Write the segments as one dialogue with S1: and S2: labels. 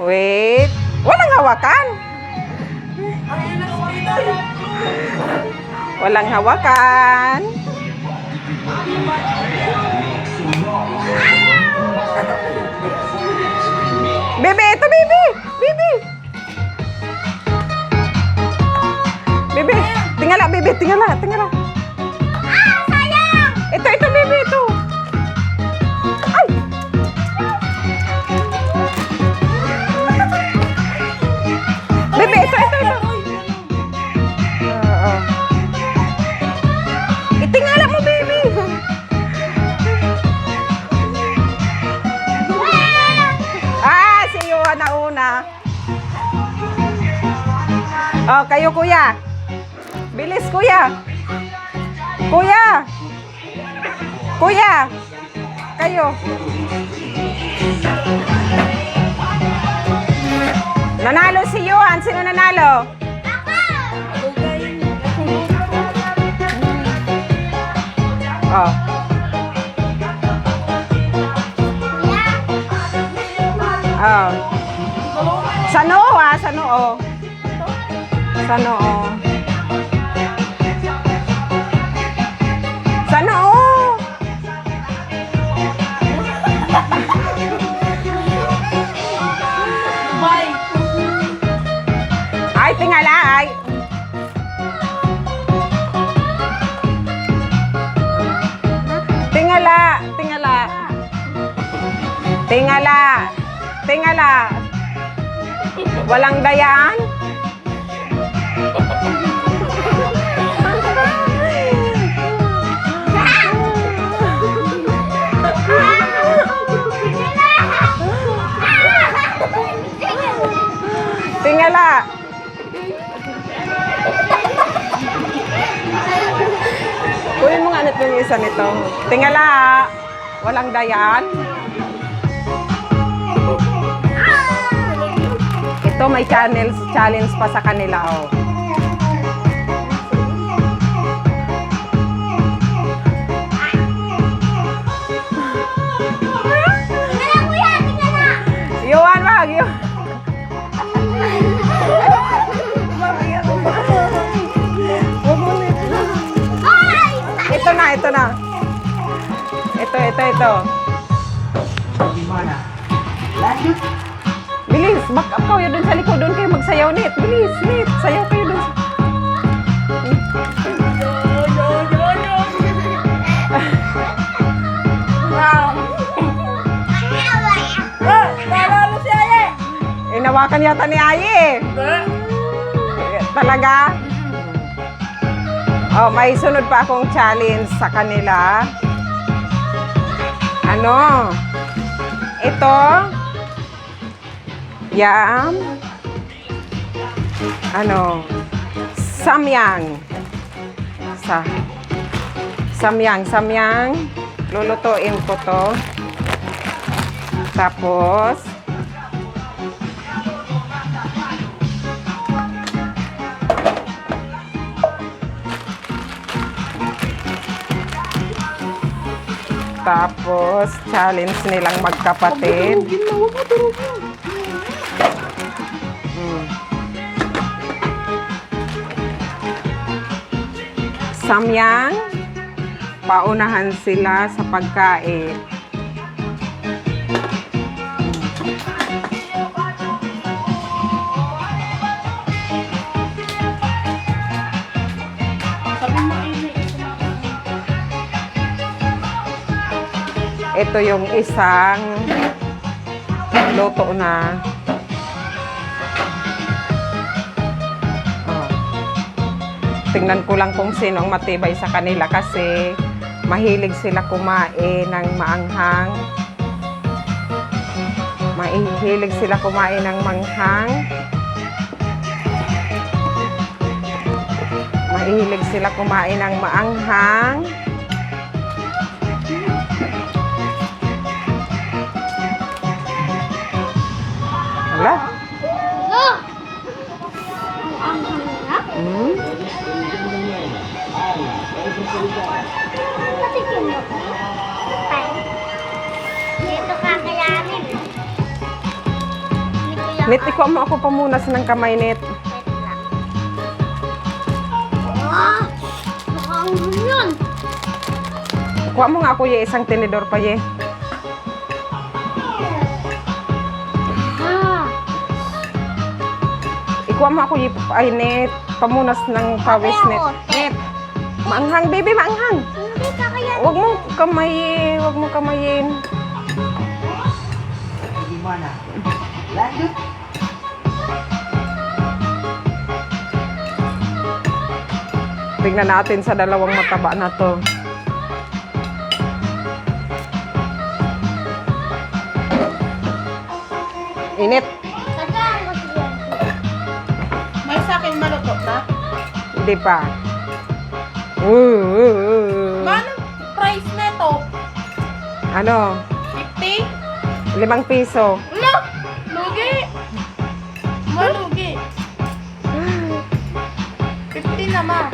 S1: Wait. Walang hawakan. Walang hawakan. Bebe, ito bebe. Bebe. Bebe, tingala bebe, tingala, tingala.
S2: Sayang!
S1: Ito bebe, ito. Ay. Bebe, ito. Itingala mo, baby. Si Yuan na una. Oh, kayo, kuya. Bilis, kuya. Kuya. Kuya. Kayo. Nanalo si Yuan. Sino nanalo? Oh. Oh. Sa noo sa noo. Sa noo. Sa noo.
S2: Bye!
S1: Ay, tingala ay. Tingala. Walang dayaan. Tingala. Kunin mo nga nito yung isa nito. Tingala. Walang dayaan. Ito may challenge pa sa kanila, oh. Yuan, wag yun. Ito na. Ito. Bilis, back up kayo dun sa likod. Doon kayo magsayaw, Nit. Bilis, Nit. Sayaw kayo dun.
S2: Nalalo si Aye!
S1: Inawakan yata ni Aye. Talaga? Oh, may sunod pa akong challenge sa kanila. Ano? Ito. Yam. Ano? Samyang. Samyang. Lulutuin ko to. Tapos challenge nilang magkapatid. Samyang, paunahan sila sa pagkain. Ito yung isang luto na. Tingnan ko lang kung sino ang matibay sa kanila kasi mahilig sila kumain ng maanghang. Mahilig sila kumain ng manghang. Mahilig sila kumain ng maanghang. Wala.
S2: Patikin mo. Dito kakayanin. Hindi ko
S1: Net, ikaw mo ako pamunas ng kamay, Net.
S2: Ah! Nakahulog yun.
S1: Kuha mo nga ako yung isang tinidor pa, ye.
S2: Ah!
S1: Ikuha mo ako yung ay, Net. Pamunas ng pawis, Net. Net, maanghang, baby, maanghang.
S2: Hindi ka kaya.
S1: Huwag mong kamayin, huwag mong kamayin.
S3: Gimana? Lanjut.
S1: Tingnan natin sa dalawang mataba na to. Init.
S2: Tagaan ko siya.
S4: May sa akin maluto na.
S1: Hindi pa.
S4: Mano price nito?
S1: Ano?
S4: 50?
S1: 5 piso.
S4: No! Lugi! Malugi. 50 naman.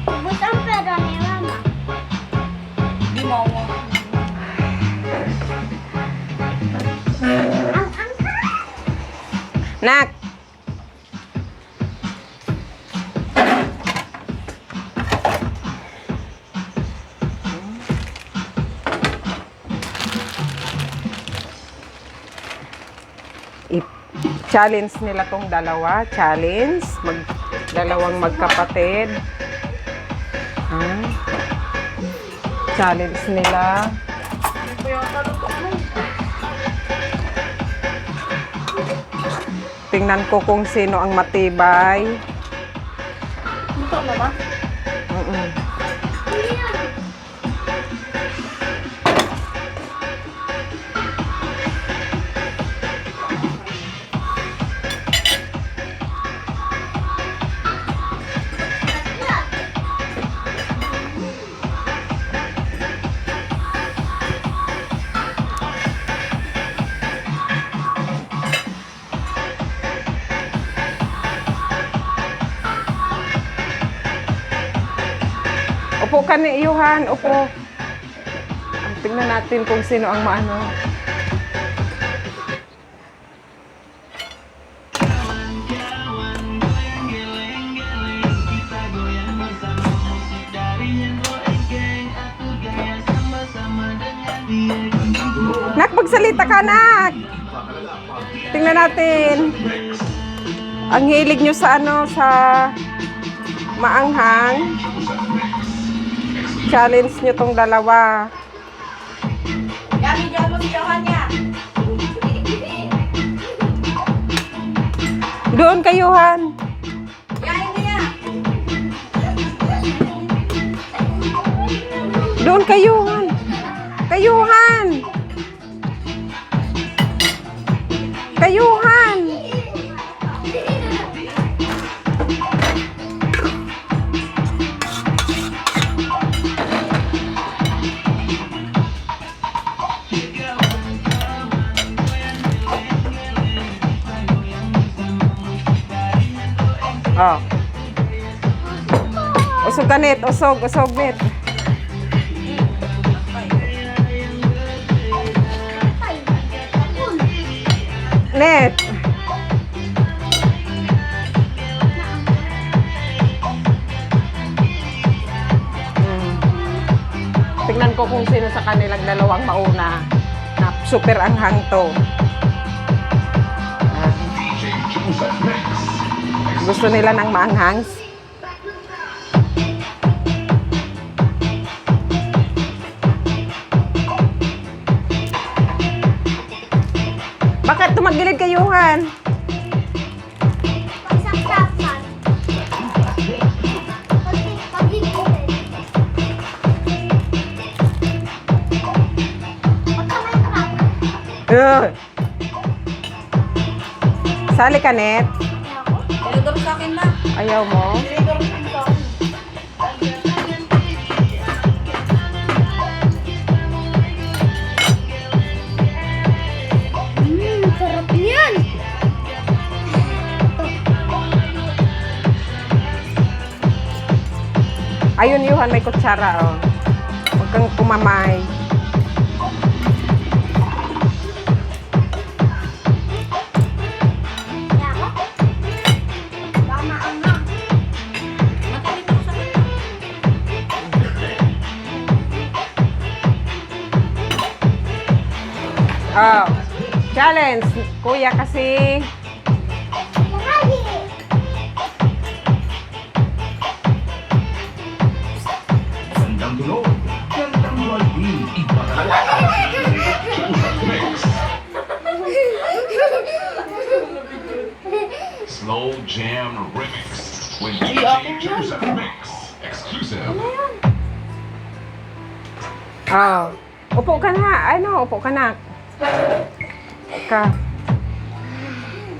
S2: Ubus ang pera ni Mama.
S4: Di mo ako.
S1: Nak! I-challenge nila tong dalawa. Challenge. Dalawang magkapatid. Challenge nila.
S4: Hindi ko yung taluto mo.
S1: Tingnan ko kung sino ang matibay.
S4: Luto naman.
S1: Mm-mm. Upo ka ni Johan, upo. Tingnan natin kung sino ang maano. Nak, magsalita ka, Nak. Tingnan natin. Ang hilig nyo sa ano, sa maanghang. Challenge nyo tong dalawa.
S4: Yami, diyan mo si Johan niya.
S1: Doon kay Johan.
S4: Yain niya.
S1: Doon kay Johan. Kay Johan. Kay Johan. Oh. Usog ka, Net. Usog, Net. Net. Tingnan ko kung sino sa kanilang dalawang mauna na super anghang to. Gusto nila ng maanghang. Bakit tumagilid kay Johan?
S2: Pagsaksakan. Pag-igilid. Pagkamay-kap.
S1: Sali ka, Net.
S4: Tinidor sa akin na.
S1: Ayaw mo?
S4: Tinidor sa akin.
S2: Sarap yan.
S1: Ayun, Johan, may kutsara, oh. Huwag kang pumamay. Oh. Challenge. Kuya kasi.
S2: Lagi.
S5: Gandang tunog, gandang waldi, iba talaga. Mix. Slow Jam Remix with DJ Joseph Mix. Exclusive.
S1: Oh. Upo ka na. Ano? Upo ka na. Ka.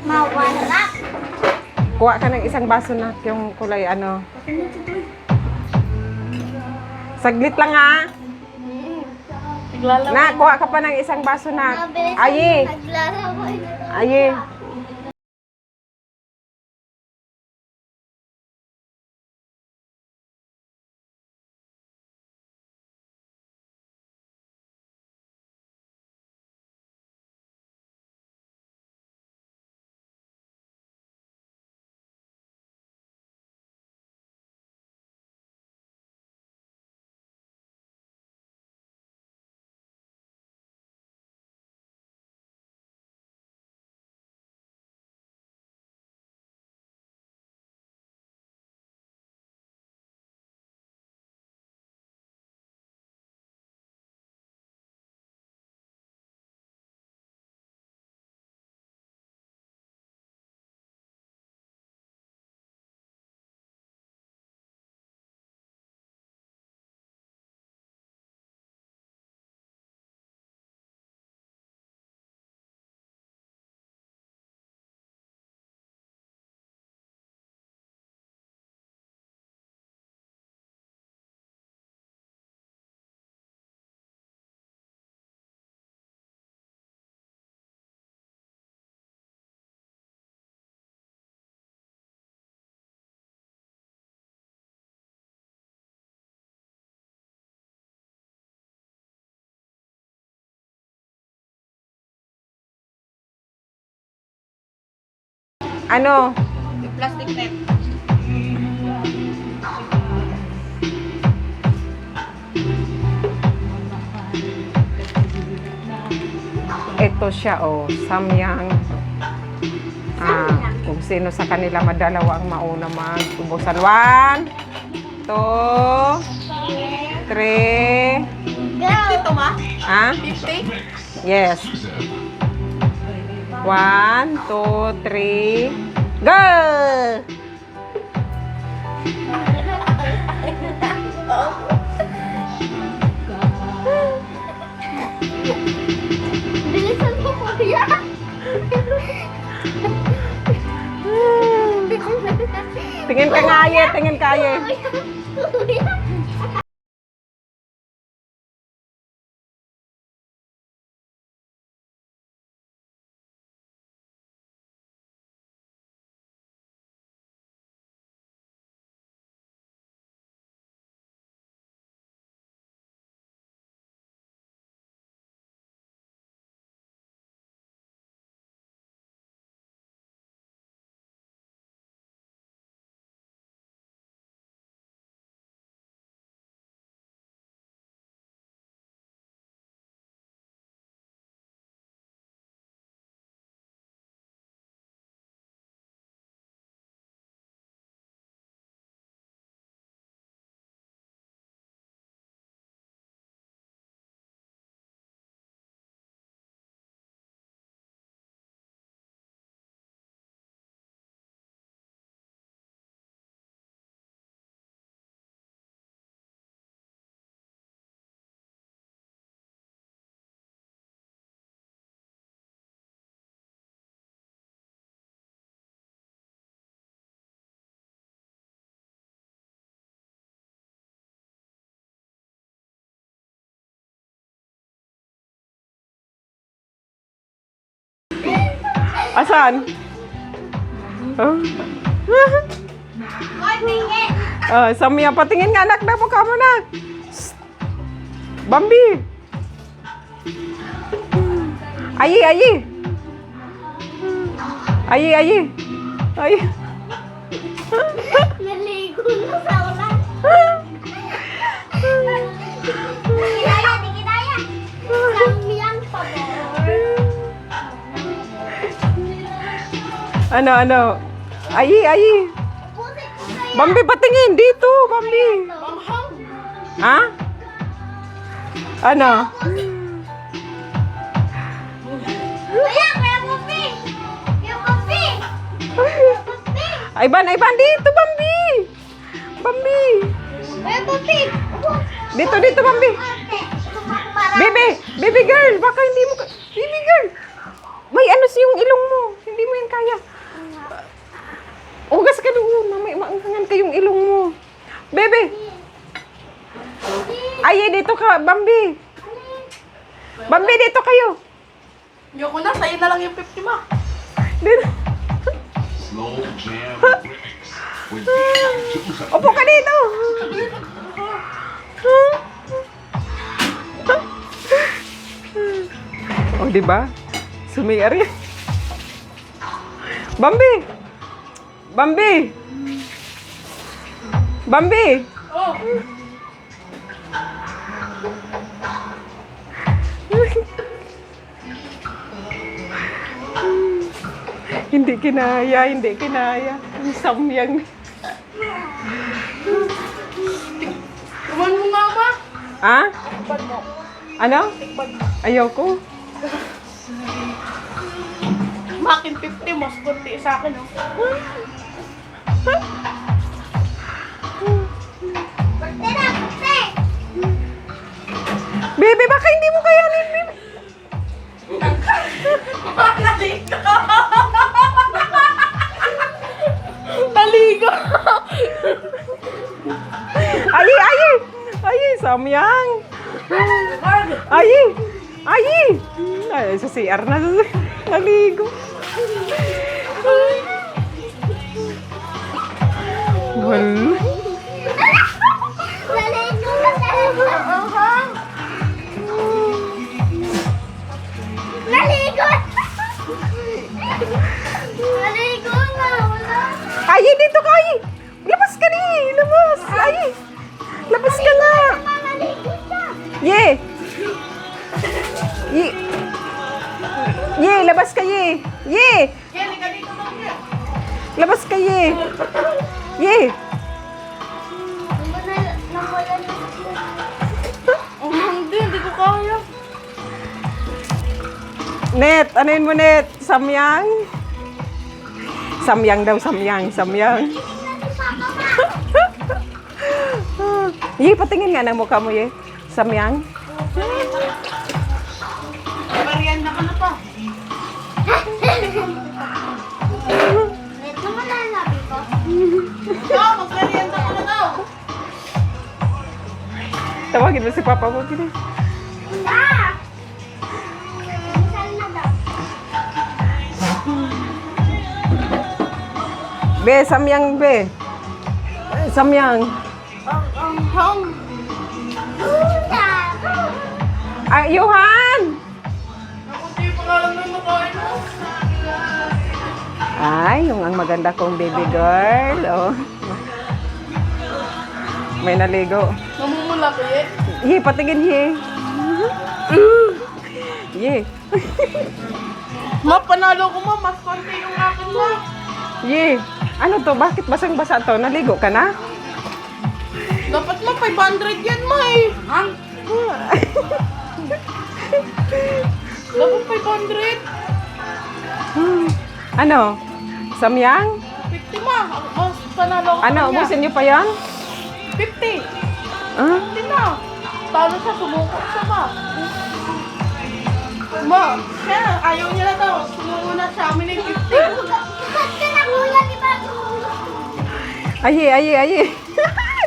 S2: Mawala.
S1: Kuha ka ng isang baso na yung kulay ano. Saglit lang ha. Na, kuha ka pa ng isang baso na.
S2: Mabilis
S1: Ayi.
S2: naglalaro.
S1: Ayi. Ano?
S4: Yung plastic net.
S1: Ito siya, oh. Samyang. Kung sino sa kanila madalawa ang mauna magtubusan. 1, 2, 3.
S4: Ito ma?
S1: Ah?
S4: 50?
S1: Yes.
S5: Exclusive.
S1: 1, 2, 3. Go!
S2: Bilisan mo, kuya.
S1: Tingin ka nga, Aye. Tingin ka, Aye.
S2: Kuya.
S1: Asan? Oh.
S2: Oy, tingin.
S1: Samya, patingin nga anak na po ka mo na. Shh. Bambi. Ayi, ayi. Ayi, ayi. Ayi.
S2: Naligo na sa ulan. Di kinaya, di kinaya. Samyang pabor.
S1: Ano? Ayi.
S2: Putik ko kaya.
S1: Bambi, patingin. Dito, Bambi. Ha? Ano?
S2: Kaya Pupi. Kaya Pupi.
S1: Ivan, dito, Bambi. Bambi.
S2: Kaya Pupi.
S1: Dito, Bambi. Baby girl, baka hindi mo... Baby girl. May ano yung ilong mo. Hindi mo yan kaya. Ugas ka doon. May maangkangan kayong ilong mo. Bebe. Ay, dito ka, Bambi. Bambi, dito kayo.
S4: Yoko na, sa'yo na lang yung 50 mo.
S1: Dito.
S5: Slow Jam Remix with DJ Juice
S1: Upo ka dito. Oh, di ba? Sumiyar yan. Bambi.
S4: Oh,
S1: Hindi kinaya. Ang samyang.
S4: tuman mo nga ba?
S1: Ha?
S4: Tikbad mo.
S1: Ano?
S4: Tikbad mo.
S1: Ayoko.
S4: Makin 50, mas kunti sa akin, oh.
S2: Tira, Pupi.
S1: Bebe, baka hindi mo kayanin, Bebe.
S4: Taligo!
S1: Ayi, samyang. Ayi. Ay, sa CR na. Naligo. Wala.
S2: Naligo ka talaga. Naligo. Naligo na. Wala.
S1: Ayi, dito ka, Ayi. Labas ka ni. Labas. Ayi. Labas ka na.
S2: Naligo siya.
S1: Ye, labas ka, Ye.
S4: Kelly, ka dito lang yan.
S1: Labas ka, Ye.
S2: Namulan na siya.
S4: Oh, hindi ko kaya.
S1: Net, anuin mo, Net? Samyang? Samyang daw, samyang. Ye, patingin nga ng mukha mo, Ye. Samyang?
S4: Merienda ka na pa.
S2: Ito mo na nabi ko.
S4: Ikaw, mag-merienda ka na daw.
S1: Tawagin mo si Papa mo, gini.
S2: Ah! Saan na daw?
S1: Be, samyang, be. Samyang.
S4: Ang hang.
S2: Puta!
S1: Ay, Johan!
S4: Ako, di pa nga lang na makain mo.
S1: Ay, yung ang maganda kong baby girl. Oh. May naligo.
S4: Namumula ko, eh.
S1: Ye, patingin, Ye. Ye.
S4: Ma, panalo ko, ma. Mas konti yung akin, ma.
S1: Ye. Ano to? Bakit basang-basa to? Naligo ka na?
S4: Dapat ma, 500 yan, ma, eh. Hang? Dapat 500.
S1: Ano? Samyang?
S4: 50, ma. Mas panalo ko.
S1: Ano? Ubusin niyo pa yan?
S4: 50.
S1: Ah?
S4: Hindi na. Talo siya, sumuko siya, ma. Ma, siya, ayaw niya na daw. Sumuko na siya. Amin na yung 50.
S2: Ba't ka na kuya, di ba?
S1: Ayi.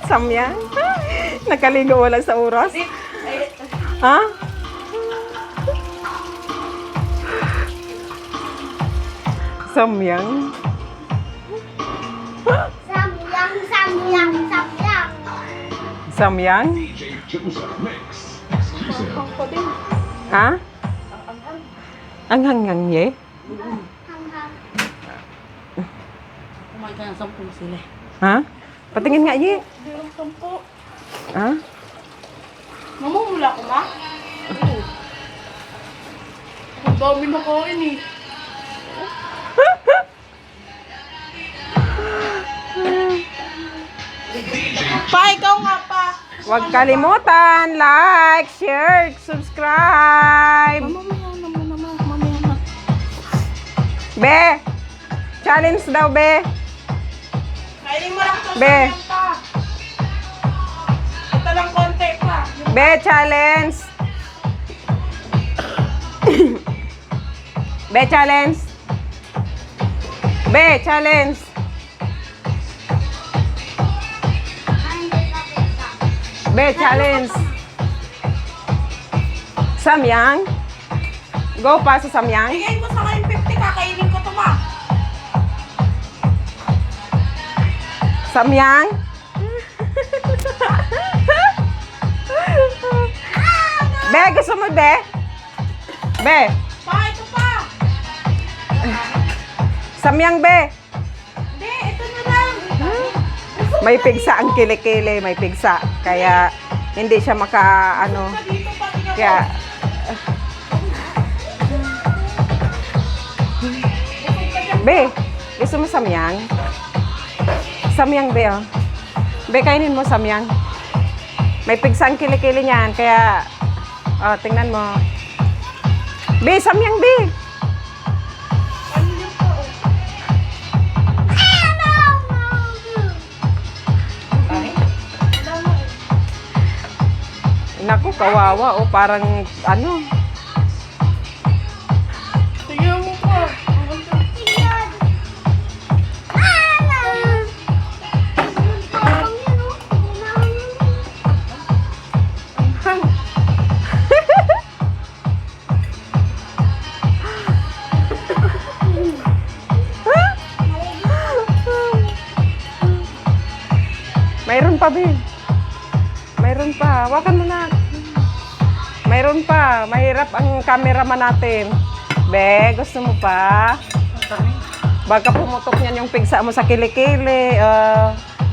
S1: Samyang? Nakaligo wala sa oras? Ha? Samyang? Samyang?
S5: DJ Juice Mix exclusive.
S4: Hang pa din.
S1: Ha? Ang hanggang ye?
S4: Kumain ka ng 10 sila.
S1: Ha? Patingin nga ye?
S4: Hindi lang 10.
S1: Ha?
S4: Mamumula ko, ma? Oo. Ang dami na kain, eh. Pa, ikaw nga pa.
S1: Huwag kalimutan, like, share, subscribe.
S4: Mamaya na.
S1: Be, challenge daw, Be.
S4: Kainin mo lang to
S1: Be.
S4: sa pa. Ito lang konti pa.
S1: Be, challenge. Be, challenge. Be, challenge. Be, challenge. Samyang. Go pa sa Samyang.
S4: Bigay mo sa akin 50, kakainin ko to ma.
S1: Samyang. Be, gusto mo, Be? Be.
S4: Pa, ito pa.
S1: Samyang, Be.
S4: Hindi, ito na lang.
S1: May pigsa ang kilikili, may pigsa. Kaya hindi siya ano.
S4: Pa dito pa, tingnan mo.
S1: Kaya Be, gusto mo samyang? Samyang, Be, oh. Be, kainin mo samyang. May pigsa ang kilikili niyan, kaya tingnan mo. Be, samyang, Be.
S4: Ano yun pa, oh.
S1: Naku, kawawa, oh, parang ano.
S4: Sige mo pa.
S1: Mayroon pa, Be. Mayroon pa. Hawakan mo na. Mayroon pa. Mahirap ang cameraman natin. Be, gusto mo pa? Baka pumutok niyan yung pigsa mo sa kilikili.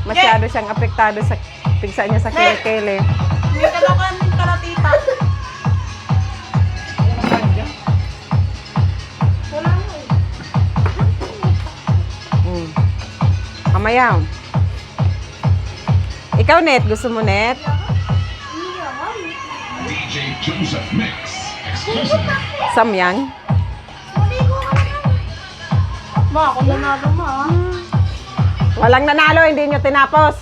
S1: Masyado siyang apektado sa pigsa niya sa kilikili.
S4: May kalokan din ka na, tita. Wala mo eh.
S1: Mamaya. Ikaw, Net. Gusto mo, Net?
S5: DJ Joseph Mix. Exclusive.
S1: Samyang?
S4: Ma, ako nanalo ma.
S1: Walang nanalo, hindi nyo tinapos.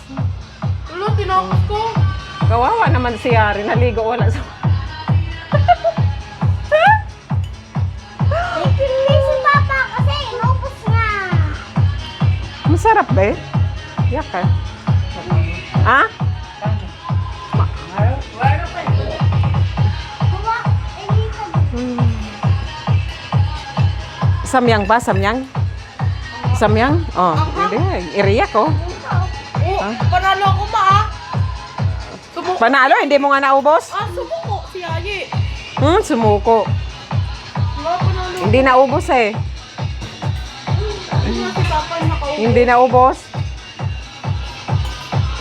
S4: Wala, tinapos ko.
S1: Kawawa naman si Yari. Naligo, wala sa...
S2: Si Papa kasi inubos niya.
S1: Masarap ba eh? Yak ka. Ha?
S2: Kuha, hindi ka.
S1: Samyang ba? Samyang? Samyang? Oh, hindi. Iriyak oh.
S4: Oh, panalo ako ma ah. Sumuko.
S1: Panalo, hindi mo nga naubos?
S4: Sumuko si Ayi.
S1: Sumuko.
S4: Wala, panalo.
S1: Hindi naubos eh.
S4: Hindi na si Papa yung nakaupo.
S1: Hindi naubos.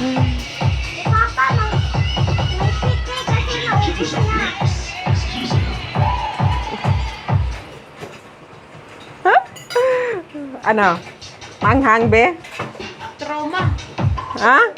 S2: Si Papa, may secret kasi naubos
S5: Joseph
S2: niya.
S5: Mix. Exclusive.
S1: Ano? Manghang be?
S4: Trauma.
S1: Ha?